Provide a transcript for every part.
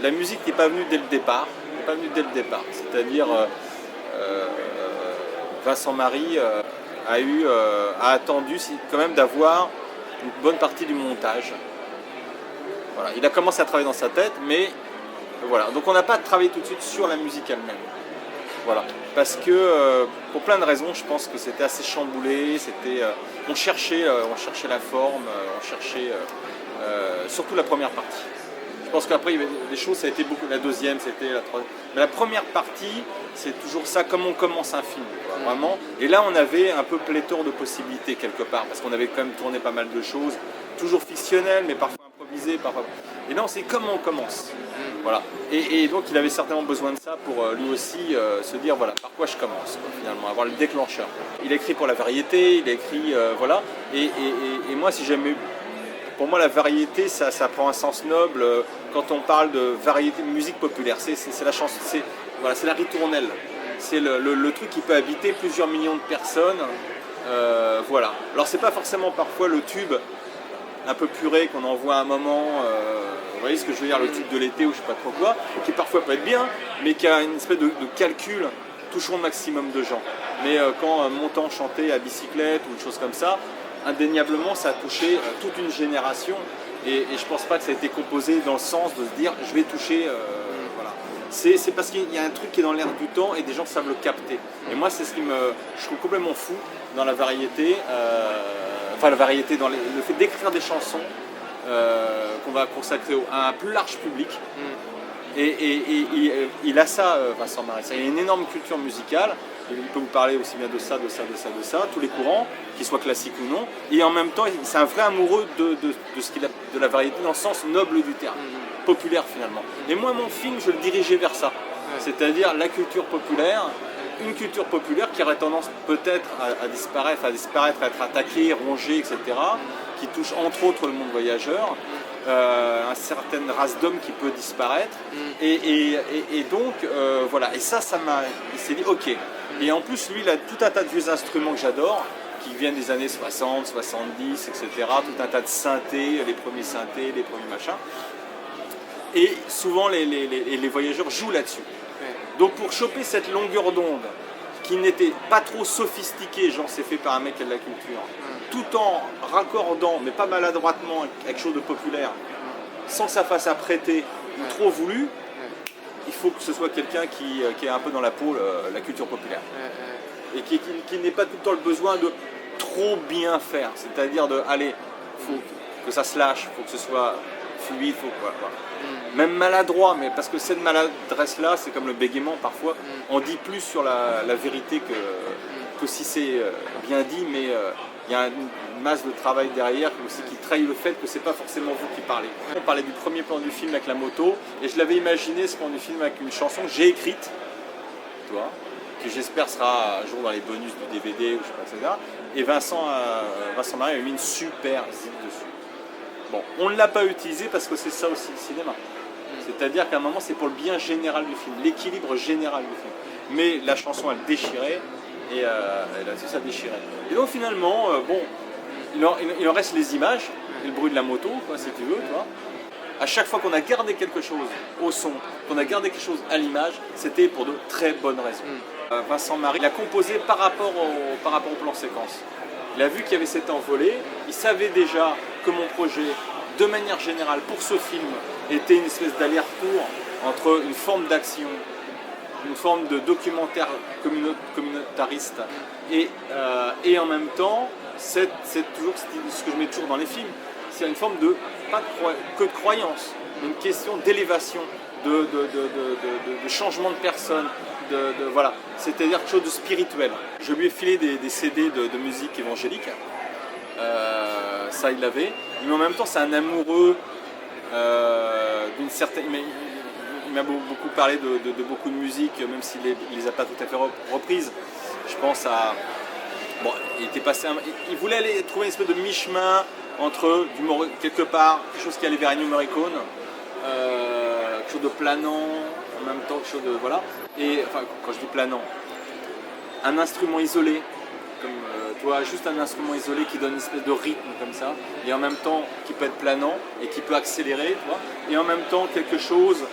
La musique n'est pas venue dès le départ, c'est-à-dire Vincent Marie a attendu quand même d'avoir une bonne partie du montage. Voilà. Il a commencé à travailler dans sa tête, mais voilà. Donc on n'a pas travaillé tout de suite sur la musique elle-même. Voilà. Parce que pour plein de raisons, je pense que c'était assez chamboulé. On cherchait la forme, on cherchait surtout la première partie. Je pense qu'après, il y avait des choses, ça a été beaucoup. La deuxième, c'était la troisième. Mais la première partie, c'est toujours ça, comme on commence un film, quoi, vraiment. Et là, on avait un peu pléthore de possibilités quelque part, parce qu'on avait quand même tourné pas mal de choses, toujours fictionnelles, mais parfois improvisées. Et là, on sait comment on commence. Voilà. Et donc, il avait certainement besoin de ça pour lui aussi se dire, voilà, par quoi je commence, quoi, finalement, avoir le déclencheur. Il a écrit pour la variété, il a écrit, voilà. Et moi, si jamais... Pour moi, la variété, ça prend un sens noble quand on parle de variété, musique populaire. C'est la chanson, c'est la ritournelle. C'est le truc qui peut habiter plusieurs millions de personnes. Voilà. Alors, c'est pas forcément parfois le tube un peu puré qu'on envoie à un moment. Vous voyez ce que je veux dire, le tube de l'été ou je sais pas trop quoi, qui parfois peut être bien, mais qui a une espèce de calcul touchant le maximum de gens. Mais quand Montand chantait à bicyclette ou une chose comme ça, indéniablement, ça a touché toute une génération et je pense pas que ça a été composé dans le sens de se dire je vais toucher. Voilà. C'est parce qu'il y a un truc qui est dans l'air du temps et des gens savent le capter. Et moi, c'est ce qui je trouve complètement fou dans la variété, la variété, dans le fait d'écrire des chansons qu'on va consacrer à un plus large public. Et il a ça, Vincent Marie. Il a une énorme culture musicale. Il peut vous parler aussi bien de ça, tous les courants, qu'ils soient classiques ou non. Et en même temps, c'est un vrai amoureux de la variété dans le sens noble du terme, populaire finalement. Et moi, mon film, je le dirigeais vers ça. C'est-à-dire la culture populaire, une culture populaire qui aurait tendance peut-être à disparaître, à être attaquée, rongée, etc., qui touche entre autres le monde voyageur. Une certaine race d'hommes qui peut disparaître et donc voilà, et ça il s'est dit ok, et en plus lui il a tout un tas de vieux instruments que j'adore qui viennent des années 60, 70, etc., tout un tas de synthés, les premiers synthés, les premiers machins, et souvent les voyageurs jouent là-dessus. Donc pour choper cette longueur d'onde qui n'était pas trop sophistiquée, genre c'est fait par un mec qui a de la culture, tout en raccordant, mais pas maladroitement, quelque chose de populaire, sans que ça fasse apprêter ou trop voulu, il faut que ce soit quelqu'un qui est un peu dans la peau, la culture populaire. Et qui n'ait pas tout le temps le besoin de trop bien faire, c'est-à-dire de, allez, il faut que ça se lâche, il faut que ce soit fluide, voilà. Même maladroit, mais parce que cette maladresse-là, c'est comme le bégaiement parfois, on dit plus sur la vérité que si c'est bien dit, mais il y a une masse de travail derrière aussi qui trahit le fait que c'est pas forcément vous qui parlez. On parlait du premier plan du film avec la moto, et je l'avais imaginé ce plan du film avec une chanson que j'ai écrite, toi, que j'espère sera un jour dans les bonus du DVD, ou je sais pas, etc. Et Vincent Marie a mis une super zip dessus. Bon, on ne l'a pas utilisé parce que c'est ça aussi le cinéma. C'est-à-dire qu'à un moment, c'est pour le bien général du film, l'équilibre général du film. Mais la chanson, elle déchirait, et là-dessus, ça déchirait. Et donc finalement, il en reste les images, et le bruit de la moto, quoi, si tu veux, toi. À chaque fois qu'on a gardé quelque chose au son, qu'on a gardé quelque chose à l'image, c'était pour de très bonnes raisons. Vincent Marie, il a composé par rapport au plan séquence. Il a vu qu'il y avait cette envolée, il savait déjà que mon projet, de manière générale, pour ce film, était une espèce d'aller-retour entre une forme d'action, une forme de documentaire communautariste, et en même temps, c'est toujours ce que je mets toujours dans les films, c'est une forme de, pas que de croyance, mais une question d'élévation, de changement de personne, voilà, c'est-à-dire quelque chose de spirituel. Je lui ai filé des CD de musique évangélique, ça il l'avait, mais en même temps c'est un amoureux d'une certaine... Il m'a beaucoup parlé de beaucoup de musique, même s'il ne les a pas tout à fait reprises. Je pense à... Bon, il voulait aller trouver une espèce de mi-chemin entre, quelque part, quelque chose qui allait vers Ennio Morricone, quelque chose de planant, en même temps quelque chose de... Voilà. Et, enfin, quand je dis planant, un instrument isolé, comme juste un instrument isolé qui donne une espèce de rythme comme ça, et en même temps qui peut être planant et qui peut accélérer, et en même temps quelque chose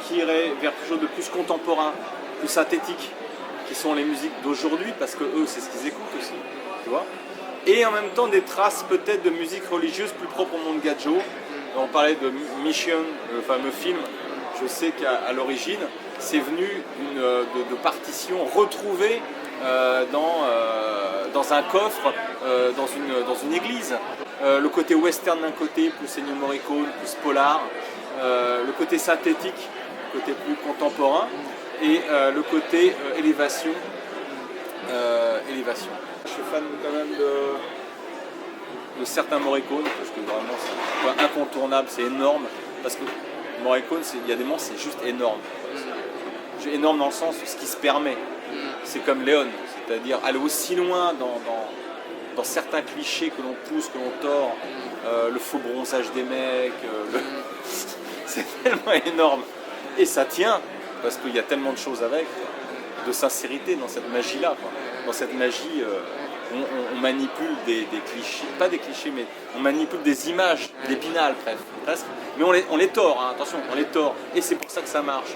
qui iraient vers quelque chose de plus contemporain, plus synthétique, qui sont les musiques d'aujourd'hui, parce que eux, c'est ce qu'ils écoutent aussi, tu vois. Et en même temps, des traces peut-être de musique religieuse plus propre au monde gadjo. On parlait de Mission, le fameux film. Je sais qu'à l'origine, c'est venu de partitions retrouvées dans un coffre, dans une église. Le côté western d'un côté, plus Ennio Morricone, plus polar. Le côté synthétique, le côté plus contemporain. Et le côté élévation. Je suis fan quand même de certains Morricone, parce que vraiment c'est incontournable, c'est énorme. Parce que Morricone, il y a des moments, c'est juste énorme. C'est énorme dans le sens où ce qui se permet. C'est comme Léon, c'est-à-dire aller aussi loin dans certains clichés que l'on pousse, que l'on tord, le faux bronzage des mecs, c'est tellement énorme. Et ça tient, parce qu'il y a tellement de choses avec, de sincérité dans cette magie-là. Dans cette magie, on manipule des clichés, pas des clichés, mais on manipule des images, d'Épinal presque. Mais on les tord, hein, attention, on les tord. Et c'est pour ça que ça marche.